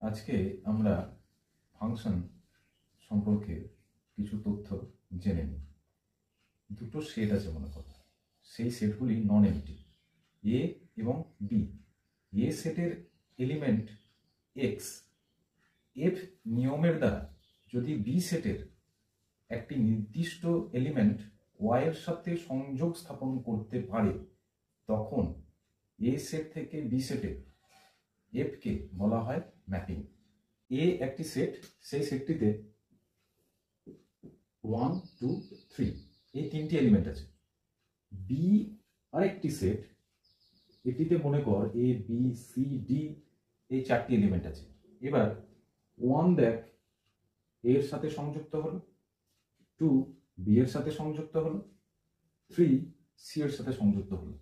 আজকে আমরা ফাংশন সম্পর্কে কিছু তথ্য জেনে নিই। দুটো সেট আছে মনে করো, সেই সেটগুলি নন এমটি, এ এবং বি। এ সেটের এলিমেন্ট এক্স এফ নিয়মের দ্বারা যদি বি সেটের একটি নির্দিষ্ট এলিমেন্ট ওয়াই এর সাথে সংযোগ স্থাপন করতে পারে, তখন এ সেট থেকে বি সেটে এফ কে বলা হয় ম্যাপিং। এ একটি সেট, সেই সেটটিতে 1 2 3 এই তিনটি এলিমেন্ট আছে। বি আরেকটি সেট, এটিতে মনে কর এ বি সি ডি এই চারটি এলিমেন্ট আছে। এবার 1 দেখ এর সাথে সংযুক্ত হলো, 2 বি এর সাথে সংযুক্ত হলো, 3 সি এর সাথে সংযুক্ত হলো।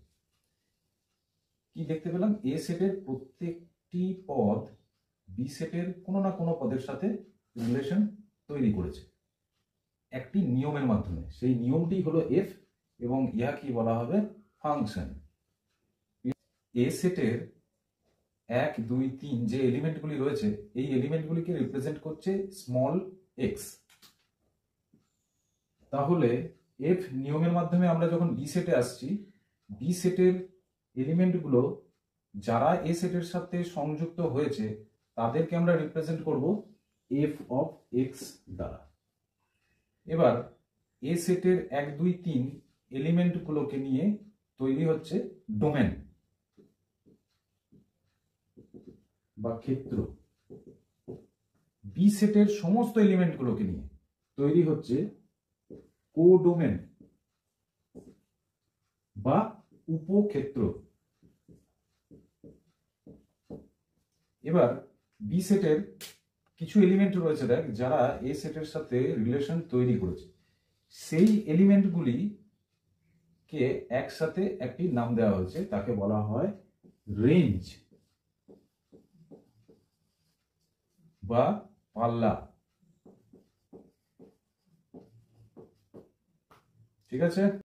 কি দেখতে পেলাম? এ সেটের প্রত্যেকটি পদ বি সেটের কোনো না কোনো পদের সাথে রিলেশন তৈরি করেছে একটি নিয়মের মাধ্যমে। সেই নিয়মটি হলো এফ, এবং ইহা কি বলা হবে? ফাংশন। এ সেটের 1 2 3 যে এলিমেন্টগুলি রয়েছে, এই এলিমেন্টগুলিকে রিপ্রেজেন্ট করছে স্মল এক্স। তাহলে এফ নিয়মের মাধ্যমে আমরা যখন বি সেটে আসছি, বি সেটের এলিমেন্টগুলো যারা এ সেটের সাথে সংযুক্ত হয়েছে তাদেরকে আমরা রিপ্রেজেন্ট করব এফ অফ এক্স দ্বারা। এবার এ সেটের 1 2 3 এলিমেন্টগুলোকে নিয়ে তৈরি হচ্ছে ডোমেন বা ক্ষেত্র। বি সেটের সমস্ত এলিমেন্টগুলোকে নিয়ে তৈরি হচ্ছে কোডোমেন বা উপক্ষেত্র। এবার বি সেটের কিছু এলিমেন্ট রয়েছে দেখ, যারা এ সেটের সাথে রিলেশন তৈরি করেছে। সেই এলিমেন্টগুলি কে একসাথে একটি নাম দেওয়া হয়েছে, তাকে বলা হয় রেঞ্জ বা পাল্লা। ঠিক আছে?